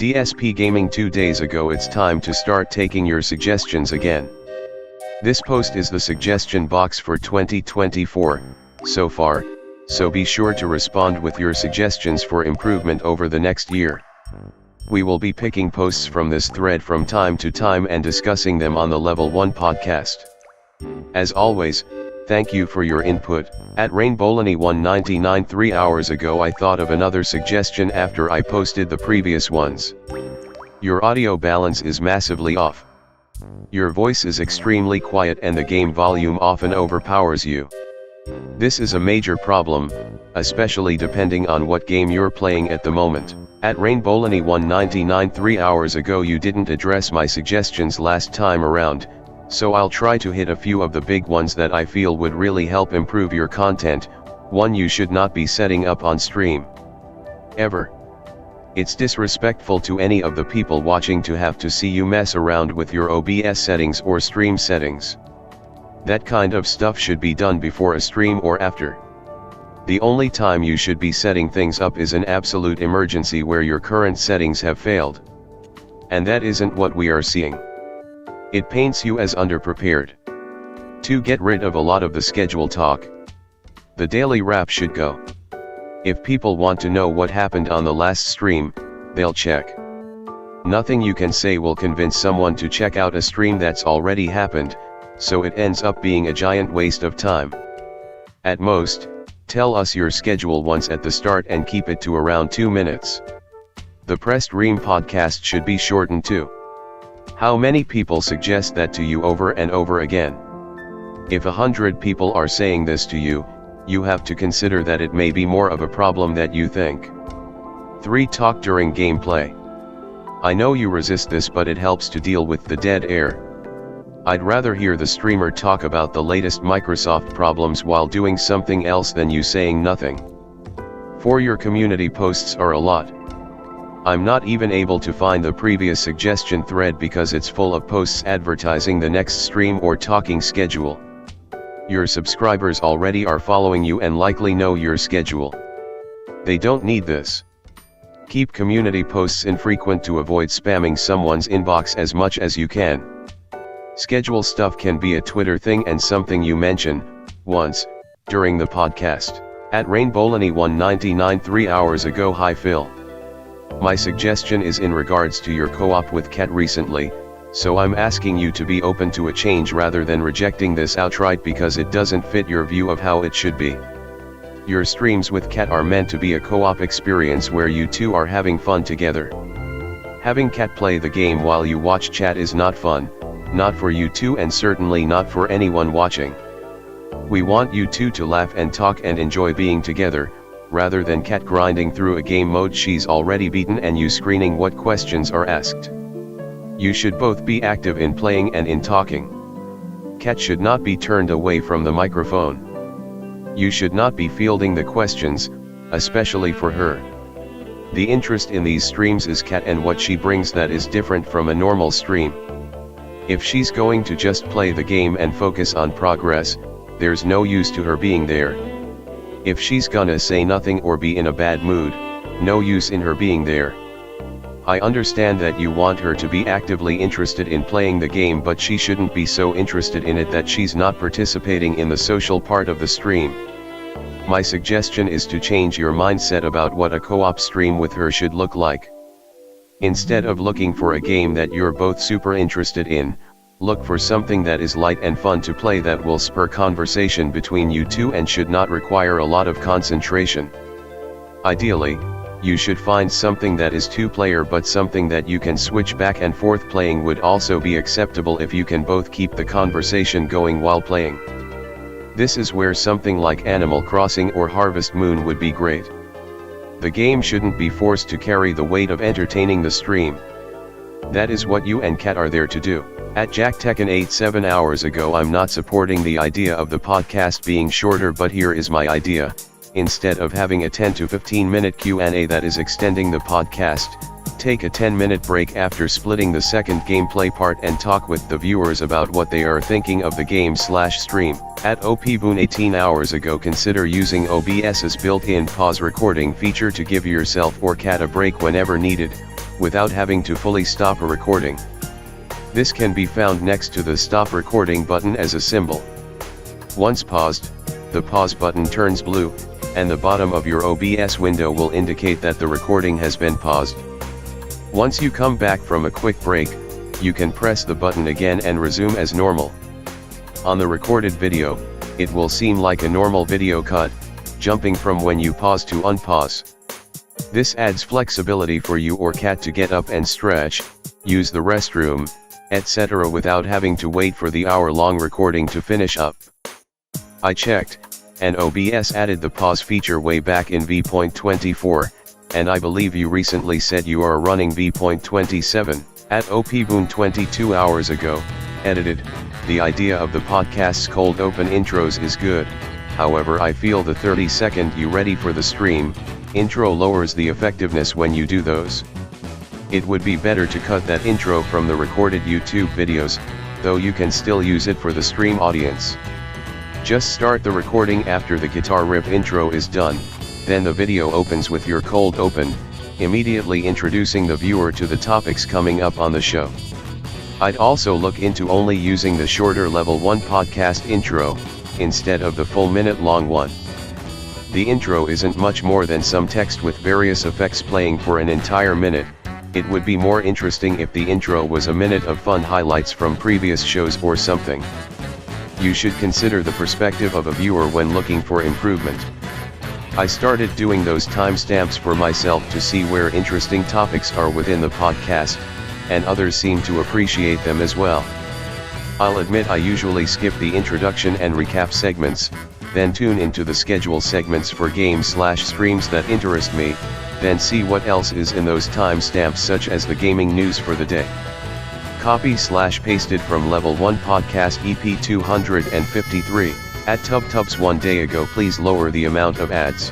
DSP Gaming 2 days ago. It's time to start taking your suggestions again. This post is the suggestion box for 2024, so far, so be sure to respond with your suggestions for improvement over the next year. We will be picking posts from this thread from time to time and discussing them on the Level 1 podcast. As always, thank you for your input. At Rainbowlany199 3 hours ago I thought of another suggestion after I posted the previous ones. Your audio balance is massively off. Your voice is extremely quiet and the game volume often overpowers you. This is a major problem, especially depending on what game you're playing at the moment. At Rainbowlany199 3 hours ago you didn't address my suggestions last time around, so I'll try to hit a few of the big ones that I feel would really help improve your content. 1. You should not be setting up on stream. Ever. It's disrespectful to any of the people watching to have to see you mess around with your OBS settings or stream settings. That kind of stuff should be done before a stream or after. The only time you should be setting things up is an absolute emergency where your current settings have failed. And that isn't what we are seeing. It paints you as underprepared. 2. Get rid of a lot of the schedule talk. The daily wrap should go. If people want to know what happened on the last stream, they'll check. Nothing you can say will convince someone to check out a stream that's already happened, so it ends up being a giant waste of time. At most, tell us your schedule once at the start and keep it to around 2 minutes. The Pressed Ream podcast should be shortened too. How many people suggest that to you over and over again? If 100 people are saying this to you, you have to consider that it may be more of a problem that you think. 3. Talk during gameplay. I know you resist this, but it helps to deal with the dead air. I'd rather hear the streamer talk about the latest Microsoft problems while doing something else than you saying nothing. 4. Your community posts are a lot. I'm not even able to find the previous suggestion thread because it's full of posts advertising the next stream or talking schedule. Your subscribers already are following you and likely know your schedule. They don't need this. Keep community posts infrequent to avoid spamming someone's inbox as much as you can. Schedule stuff can be a Twitter thing and something you mention once during the podcast. At Rainbowlany199 3 hours ago. Hi Phil. My suggestion is in regards to your co-op with Cat recently, so I'm asking you to be open to a change rather than rejecting this outright because it doesn't fit your view of how it should be. Your streams with Cat are meant to be a co-op experience where you two are having fun together. Having Cat play the game while you watch chat is not fun, not for you two and certainly not for anyone watching. We want you two to laugh and talk and enjoy being together, rather than Cat grinding through a game mode she's already beaten and you screening what questions are asked. You should both be active in playing and in talking. Cat should not be turned away from the microphone. You should not be fielding the questions, especially for her. The interest in these streams is Cat and what she brings that is different from a normal stream. If she's going to just play the game and focus on progress, there's no use to her being there. If she's gonna say nothing or be in a bad mood, no use in her being there. I understand that you want her to be actively interested in playing the game, but she shouldn't be so interested in it that she's not participating in the social part of the stream. My suggestion is to change your mindset about what a co-op stream with her should look like. Instead of looking for a game that you're both super interested in, look for something that is light and fun to play that will spur conversation between you two and should not require a lot of concentration. Ideally, you should find something that is two-player, but something that you can switch back and forth playing would also be acceptable if you can both keep the conversation going while playing. This is where something like Animal Crossing or Harvest Moon would be great. The game shouldn't be forced to carry the weight of entertaining the stream. That is what you and Cat are there to do. At JackTekken8 7 hours ago. I'm not supporting the idea of the podcast being shorter, but here is my idea. Instead of having a 10 to 15 minute Q&A that is extending the podcast, take a 10-minute break after splitting the second gameplay part and talk with the viewers about what they are thinking of the game/stream. At OPBoon 18 hours ago. Consider using OBS's built-in pause recording feature to give yourself or Cat a break whenever needed, without having to fully stop a recording. This can be found next to the stop recording button as a symbol. Once paused, the pause button turns blue, and the bottom of your OBS window will indicate that the recording has been paused. Once you come back from a quick break, you can press the button again and resume as normal. On the recorded video, it will seem like a normal video cut, jumping from when you pause to unpause. This adds flexibility for you or cat to get up and stretch, use the restroom, etc. without having to wait for the hour-long recording to finish up. I checked, and OBS added the pause feature way back in v.24, and I believe you recently said you are running v.27, at OPBoon 22 hours ago, edited. The idea of the podcast's cold open intros is good, however I feel the 30-second "you ready for the stream" intro lowers the effectiveness when you do those. It would be better to cut that intro from the recorded YouTube videos, though you can still use it for the stream audience. Just start the recording after the guitar riff intro is done, then the video opens with your cold open, immediately introducing the viewer to the topics coming up on the show. I'd also look into only using the shorter level 1 podcast intro, instead of the full minute-long one. The intro isn't much more than some text with various effects playing for an entire minute. It would be more interesting if the intro was a minute of fun highlights from previous shows or something. You should consider the perspective of a viewer when looking for improvement. I started doing those timestamps for myself to see where interesting topics are within the podcast, and others seem to appreciate them as well. I'll admit I usually skip the introduction and recap segments, then tune into the schedule segments for games/streams that interest me, then see what else is in those timestamps, such as the gaming news for the day. Copy/pasted from Level 1 Podcast EP 253, at TubTubs 1 day ago. Please lower the amount of ads.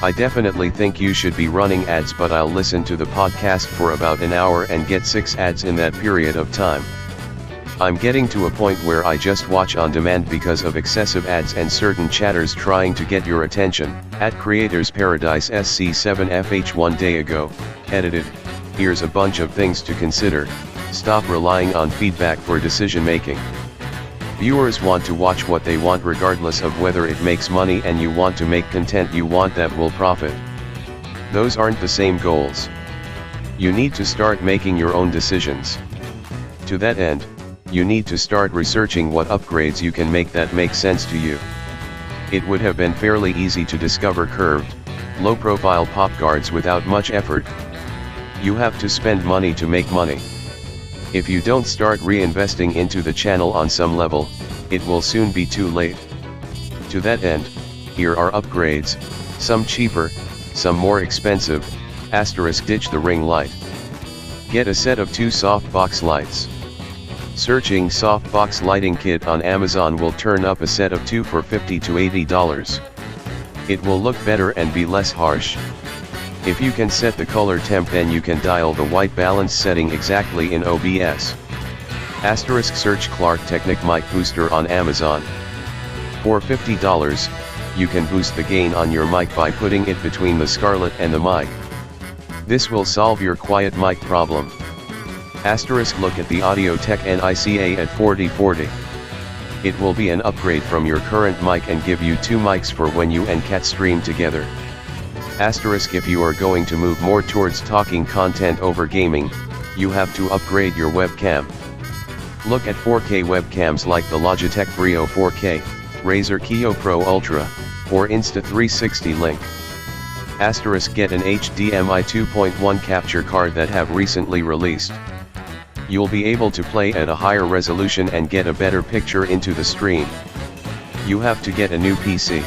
I definitely think you should be running ads, but I'll listen to the podcast for about an hour and get 6 ads in that period of time. I'm getting to a point where I just watch on demand because of excessive ads and certain chatters trying to get your attention. At Creators Paradise SC7FH 1 day ago, edited. Here's a bunch of things to consider. Stop relying on feedback for decision making. Viewers want to watch what they want regardless of whether it makes money, and you want to make content you want that will profit. Those aren't the same goals. You need to start making your own decisions. To that end, you need to start researching what upgrades you can make that make sense to you. It would have been fairly easy to discover curved, low-profile pop guards without much effort. You have to spend money to make money. If you don't start reinvesting into the channel on some level, it will soon be too late. To that end, here are upgrades, some cheaper, some more expensive. Ditch the ring light. Get a set of 2 softbox lights. Searching softbox lighting kit on Amazon will turn up a set of 2 for $50 to $80. It will look better and be less harsh. If you can set the color temp, then you can dial the white balance setting exactly in OBS. Search Clark Technic mic booster on Amazon. For $50, you can boost the gain on your mic by putting it between the Scarlett and the mic. This will solve your quiet mic problem. Look at the Audio Tech NICA at 4040. It will be an upgrade from your current mic and give you 2 mics for when you and Cat stream together. If you are going to move more towards talking content over gaming, you have to upgrade your webcam. Look at 4K webcams like the Logitech Brio 4K, Razer Kiyo Pro Ultra, or Insta360 Link. Get an HDMI 2.1 capture card that have recently released. You'll be able to play at a higher resolution and get a better picture into the stream. You have to get a new PC.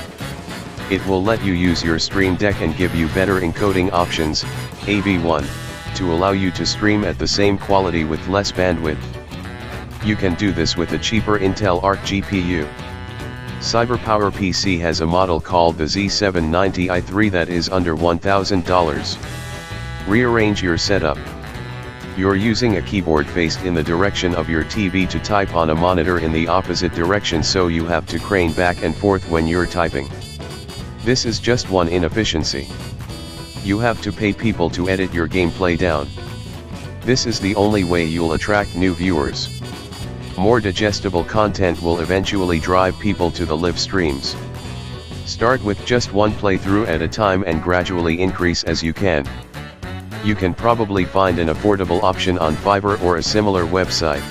It will let you use your Stream Deck and give you better encoding options, AV1, to allow you to stream at the same quality with less bandwidth. You can do this with a cheaper Intel Arc GPU. CyberPower PC has a model called the Z790i3 that is under $1,000. Rearrange your setup. You're using a keyboard faced in the direction of your TV to type on a monitor in the opposite direction, so you have to crane back and forth when you're typing. This is just one inefficiency. You have to pay people to edit your gameplay down. This is the only way you'll attract new viewers. More digestible content will eventually drive people to the live streams. Start with just one playthrough at a time and gradually increase as you can. You can probably find an affordable option on Fiverr or a similar website.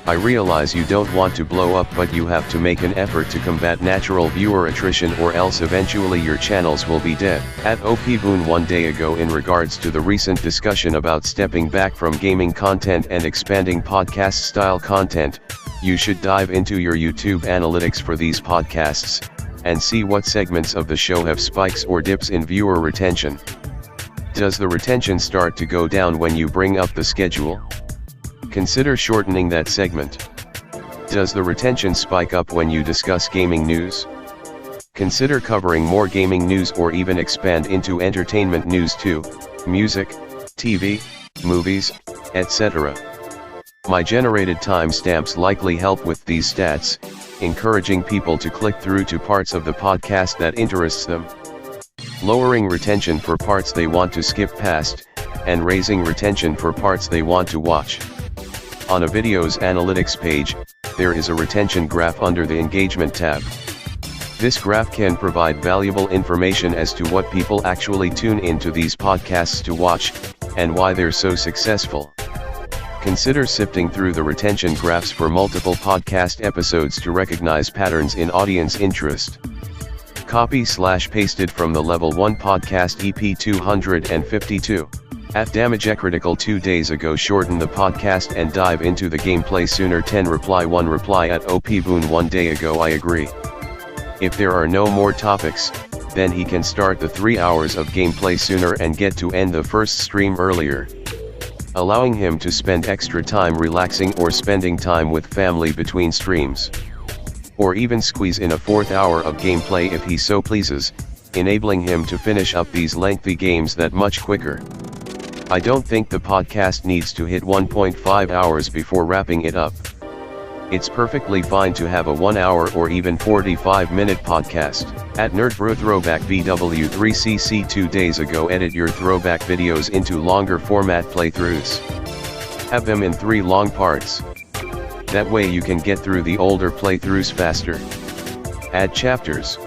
I realize you don't want to blow up, but you have to make an effort to combat natural viewer attrition, or else eventually your channels will be dead. At OPBoon one day ago, in regards to the recent discussion about stepping back from gaming content and expanding podcast style content, you should dive into your YouTube analytics for these podcasts, and see what segments of the show have spikes or dips in viewer retention. Does the retention start to go down when you bring up the schedule? Consider shortening that segment. Does the retention spike up when you discuss gaming news? Consider covering more gaming news, or even expand into entertainment news too, music, TV, movies, etc. My generated timestamps likely help with these stats, encouraging people to click through to parts of the podcast that interests them. Lowering retention for parts they want to skip past, and raising retention for parts they want to watch. On a video's analytics page, there is a retention graph under the engagement tab. This graph can provide valuable information as to what people actually tune into these podcasts to watch, and why they're so successful. Consider sifting through the retention graphs for multiple podcast episodes to recognize patterns in audience interest. Copy/pasted from the Level 1 Podcast EP 252. At DamageCritical 2 days ago, shorten the podcast and dive into the gameplay sooner. 10 reply 1 reply at OPBoon 1 day ago. I agree. If there are no more topics, then he can start the 3 hours of gameplay sooner and get to end the first stream earlier, allowing him to spend extra time relaxing or spending time with family between streams. Or even squeeze in a 4th hour of gameplay if he so pleases, enabling him to finish up these lengthy games that much quicker. I don't think the podcast needs to hit 1.5 hours before wrapping it up. It's perfectly fine to have a 1 hour or even 45-minute podcast. At NerdBro Throwback BW3CC 2 days ago, edit your throwback videos into longer format playthroughs. Have them in 3 long parts. That way you can get through the older playthroughs faster. Add chapters.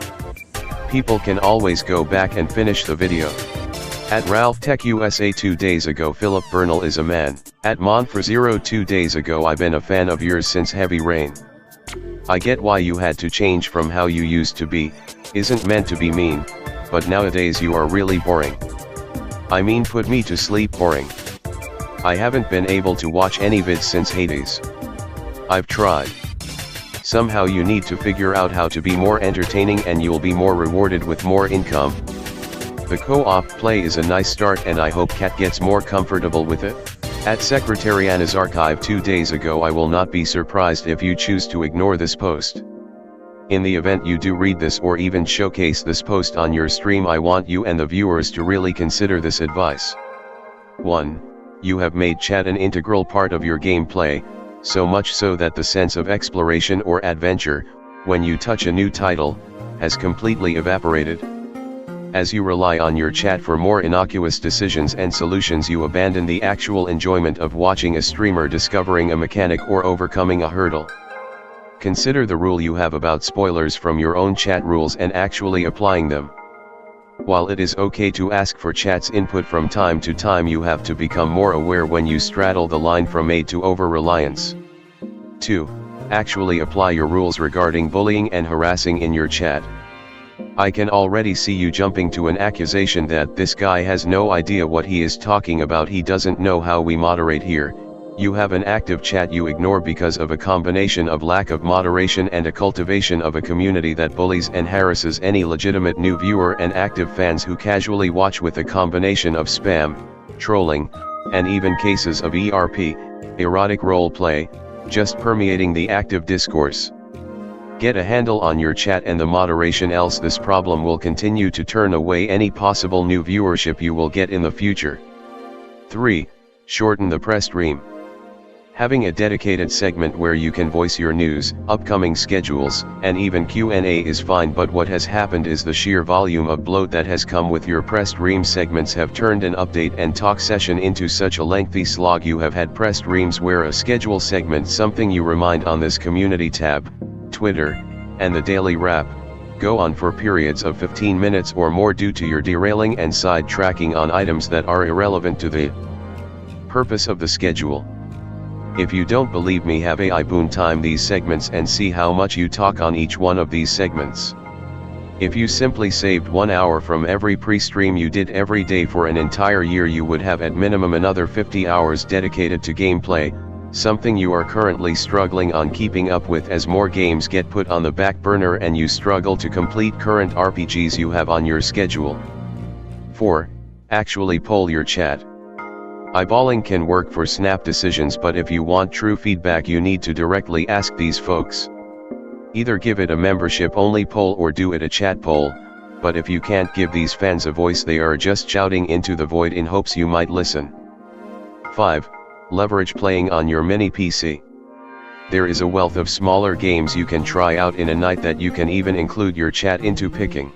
People can always go back and finish the video. At Ralph Tech USA 2 days ago, Philip Burnell is a man. At Monfra0 2 days ago, I've been a fan of yours since Heavy Rain. I get why you had to change from how you used to be, isn't meant to be mean, but nowadays you are really boring. I mean, put me to sleep boring. I haven't been able to watch any vids since Hades. I've tried. Somehow you need to figure out how to be more entertaining, and you'll be more rewarded with more income. The co-op play is a nice start, and I hope Cat gets more comfortable with it. At Secretariana's Archive 2 days ago, I will not be surprised if you choose to ignore this post. In the event you do read this or even showcase this post on your stream, I want you and the viewers to really consider this advice. 1. You have made chat an integral part of your gameplay, so much so that the sense of exploration or adventure, when you touch a new title, has completely evaporated. As you rely on your chat for more innocuous decisions and solutions, you abandon the actual enjoyment of watching a streamer discovering a mechanic or overcoming a hurdle. Consider the rule you have about spoilers from your own chat rules and actually applying them. While it is okay to ask for chat's input from time to time, you have to become more aware when you straddle the line from aid to over-reliance. 2. Actually apply your rules regarding bullying and harassing in your chat. I can already see you jumping to an accusation that this guy has no idea what he is talking about, he doesn't know how we moderate here. You have an active chat you ignore because of a combination of lack of moderation and a cultivation of a community that bullies and harasses any legitimate new viewer and active fans who casually watch, with a combination of spam, trolling, and even cases of ERP, erotic roleplay, just permeating the active discourse. Get a handle on your chat and the moderation, else this problem will continue to turn away any possible new viewership you will get in the future. 3. Shorten the press stream. Having a dedicated segment where you can voice your news, upcoming schedules, and even Q&A is fine, but what has happened is the sheer volume of bloat that has come with your pressed reams segments have turned an update and talk session into such a lengthy slog. You have had pressed reams where a schedule segment, something you remind on this community tab, Twitter, and the daily wrap, go on for periods of 15 minutes or more due to your derailing and sidetracking on items that are irrelevant to the purpose of the schedule. If you don't believe me, have a boon time these segments and see how much you talk on each one of these segments. If you simply saved 1 hour from every pre-stream you did every day for an entire year, you would have at minimum another 50 hours dedicated to gameplay, something you are currently struggling on keeping up with as more games get put on the back burner and you struggle to complete current RPGs you have on your schedule. 4. Actually poll your chat. Eyeballing can work for snap decisions, but if you want true feedback you need to directly ask these folks. Either give it a membership-only poll or do it a chat poll, but if you can't give these fans a voice, they are just shouting into the void in hopes you might listen. 5. Leverage playing on your mini PC. There is a wealth of smaller games you can try out in a night that you can even include your chat into picking.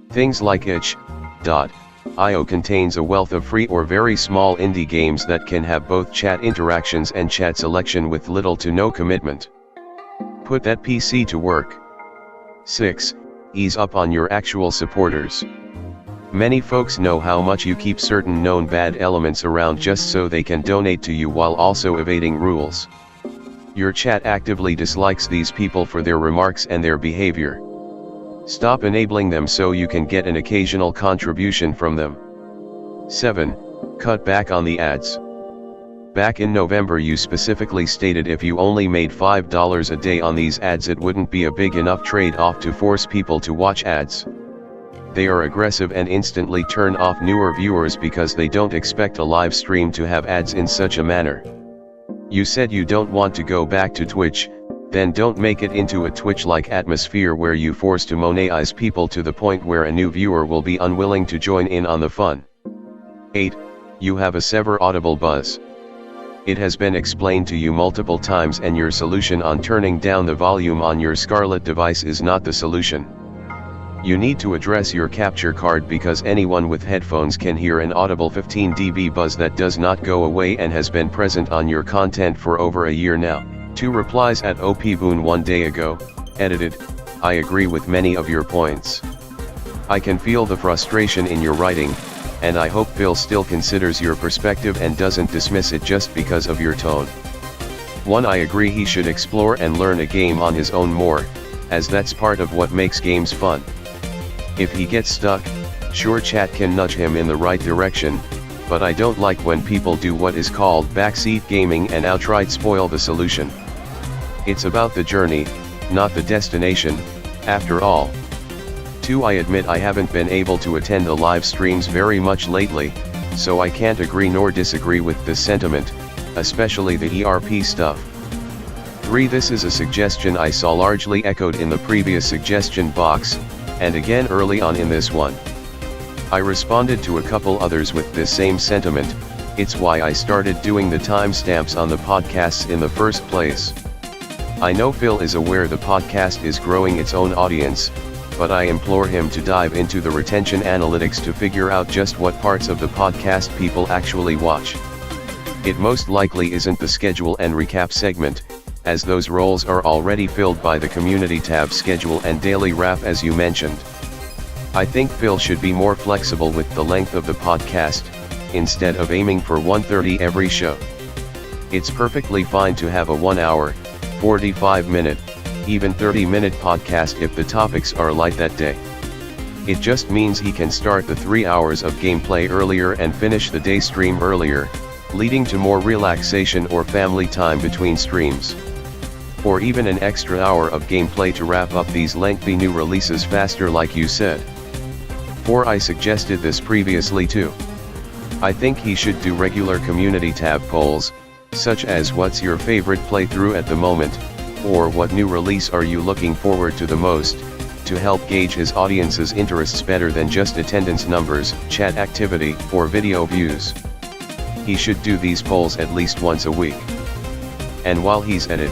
Things like itch.io contains a wealth of free or very small indie games that can have both chat interactions and chat selection with little to no commitment. Put that PC to work. 6. Ease up on your actual supporters. Many folks know how much you keep certain known bad elements around just so they can donate to you while also evading rules. Your chat actively dislikes these people for their remarks and their behavior. Stop enabling them so you can get an occasional contribution from them. 7. Cut back on the ads. Back in November you specifically stated if you only made $5 a day on these ads it wouldn't be a big enough trade-off to force people to watch ads. They are aggressive and instantly turn off newer viewers because they don't expect a live stream to have ads in such a manner. You said you don't want to go back to Twitch, then don't make it into a Twitch-like atmosphere where you force to monetize people to the point where a new viewer will be unwilling to join in on the fun. 8. You have a severe audible buzz. It has been explained to you multiple times and your solution on turning down the volume on your Scarlett device is not the solution. You need to address your capture card because anyone with headphones can hear an audible 15 dB buzz that does not go away and has been present on your content for over a year now. 2 replies at OP Boon 1 day ago, edited, I agree with many of your points. I can feel the frustration in your writing, and I hope Phil still considers your perspective and doesn't dismiss it just because of your tone. 1 I agree he should explore and learn a game on his own more, as that's part of what makes games fun. If he gets stuck, sure chat can nudge him in the right direction, but I don't like when people do what is called backseat gaming and outright spoil the solution. It's about the journey, not the destination, after all. 2 I admit I haven't been able to attend the live streams very much lately, so I can't agree nor disagree with this sentiment, especially the ERP stuff. 3 This is a suggestion I saw largely echoed in the previous suggestion box, and again early on in this one. I responded to a couple others with this same sentiment. It's why I started doing the timestamps on the podcasts in the first place. I know Phil is aware the podcast is growing its own audience, but I implore him to dive into the retention analytics to figure out just what parts of the podcast people actually watch. It most likely isn't the schedule and recap segment, as those roles are already filled by the community tab schedule and daily wrap as you mentioned. I think Phil should be more flexible with the length of the podcast, instead of aiming for 1:30 every show. It's perfectly fine to have a 1 hour, 45-minute, even 30-minute podcast if the topics are light that day. It just means he can start the 3 hours of gameplay earlier and finish the day stream earlier, leading to more relaxation or family time between streams. Or even an extra hour of gameplay to wrap up these lengthy new releases faster like you said. 4 I suggested this previously too. I think he should do regular community tab polls, such as what's your favorite playthrough at the moment, or what new release are you looking forward to the most, to help gauge his audience's interests better than just attendance numbers, chat activity, or video views. He should do these polls at least once a week. And while he's at it,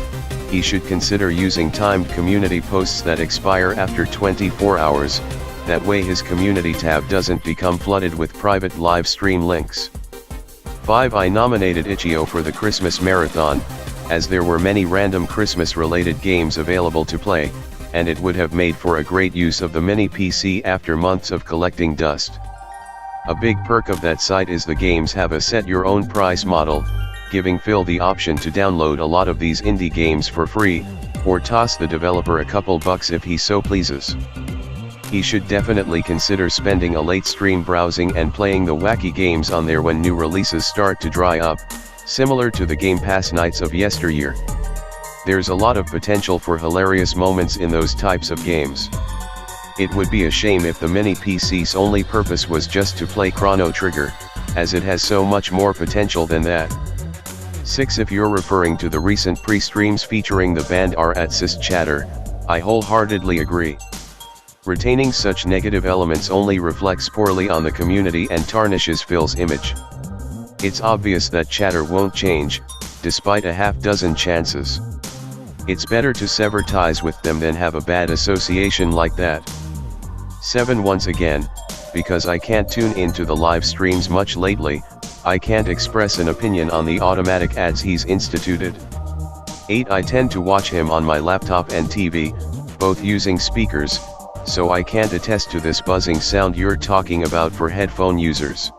he should consider using timed community posts that expire after 24 hours, that way his community tab doesn't become flooded with private live stream links. 5. I nominated Itch.io for the Christmas Marathon, as there were many random Christmas-related games available to play, and it would have made for a great use of the mini PC after months of collecting dust. A big perk of that site is the games have a set-your-own-price model, giving Phil the option to download a lot of these indie games for free, or toss the developer a couple bucks if he so pleases. He should definitely consider spending a late stream browsing and playing the wacky games on there when new releases start to dry up, similar to the Game Pass nights of yesteryear. There's a lot of potential for hilarious moments in those types of games. It would be a shame if the mini PC's only purpose was just to play Chrono Trigger, as it has so much more potential than that. 6. If you're referring to the recent pre-streams featuring the band r@sys chatter, I wholeheartedly agree. Retaining such negative elements only reflects poorly on the community and tarnishes Phil's image. It's obvious that chatter won't change, despite a half-dozen chances. It's better to sever ties with them than have a bad association like that. 7. Once again, because I can't tune into the live streams much lately, I can't express an opinion on the automatic ads he's instituted. 8. I tend to watch him on my laptop and TV, both using speakers, so I can't attest to this buzzing sound you're talking about for headphone users.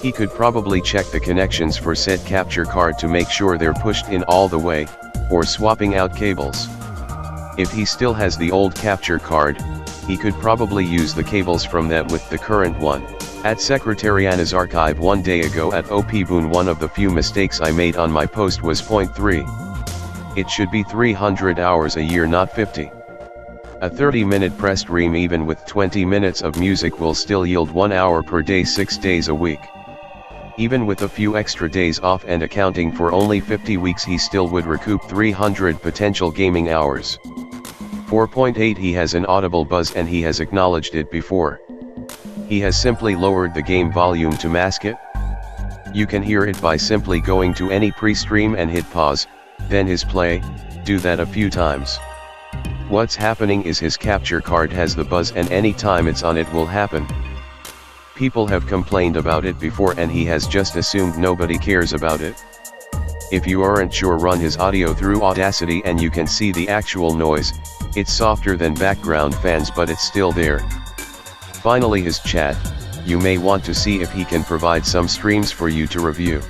He could probably check the connections for said capture card to make sure they're pushed in all the way, or swapping out cables. If he still has the old capture card, he could probably use the cables from that with the current one. At Secretariana's archive one day ago at OPBoon, one of the few mistakes I made on my post was point 3. It should be 300 hours a year, not 50. A 30-minute press stream even with 20 minutes of music will still yield 1 hour per day 6 days a week. Even with a few extra days off and accounting for only 50 weeks, he still would recoup 300 potential gaming hours. 4.8 He has an audible buzz and he has acknowledged it before. He has simply lowered the game volume to mask it. You can hear it by simply going to any pre-stream and hit pause, then his play, do that a few times. What's happening is his capture card has the buzz and any time it's on it will happen. People have complained about it before and he has just assumed nobody cares about it. If you aren't sure, run his audio through Audacity and you can see the actual noise. It's softer than background fans but it's still there. Finally, his chat, you may want to see if he can provide some streams for you to review.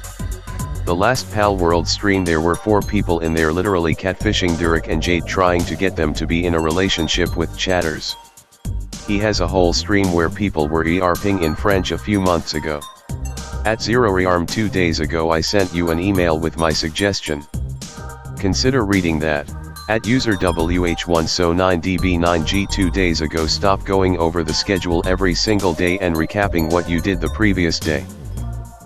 The last Pal World stream there were 4 people in there literally catfishing Duke and Jade, trying to get them to be in a relationship with chatters. He has a whole stream where people were ERPing in French a few months ago. At ZeroRearm 2 days ago I sent you an email with my suggestion. Consider reading that. At user WH1So9DB9G 2 days ago, stop going over the schedule every single day and recapping what you did the previous day.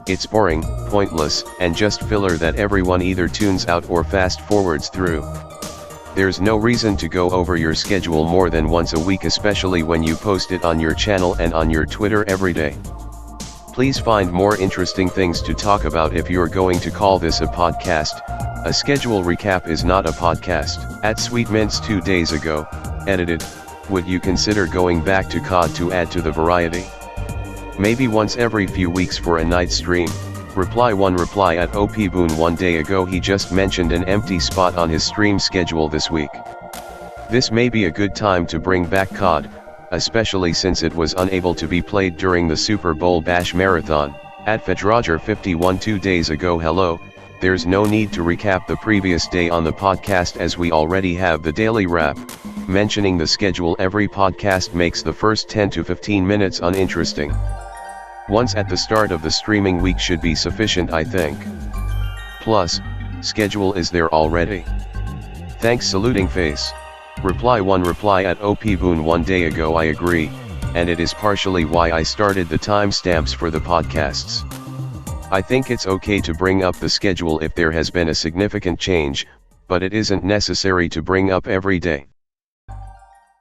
It's boring, pointless, and just filler that everyone either tunes out or fast forwards through. There's no reason to go over your schedule more than once a week, especially when you post it on your channel and on your Twitter every day. Please find more interesting things to talk about if you're going to call this a podcast. A schedule recap is not a podcast. At Sweetmints 2 days ago, edited, would you consider going back to COD to add to the variety? Maybe once every few weeks for a night stream. Reply 1 Reply at OPBoon 1 day ago, he just mentioned an empty spot on his stream schedule this week. This may be a good time to bring back COD, especially since it was unable to be played during the Super Bowl Bash Marathon. At FedRoger51 2 days ago, hello, there's no need to recap the previous day on the podcast as we already have the daily wrap. Mentioning the schedule every podcast makes the first 10 to 15 minutes uninteresting. Once at the start of the streaming week should be sufficient, I think. Plus, schedule is there already. Thanks, saluting face. Reply 1 Reply at OPBoon 1 day ago, I agree, and it is partially why I started the timestamps for the podcasts. I think it's okay to bring up the schedule if there has been a significant change, but it isn't necessary to bring up every day.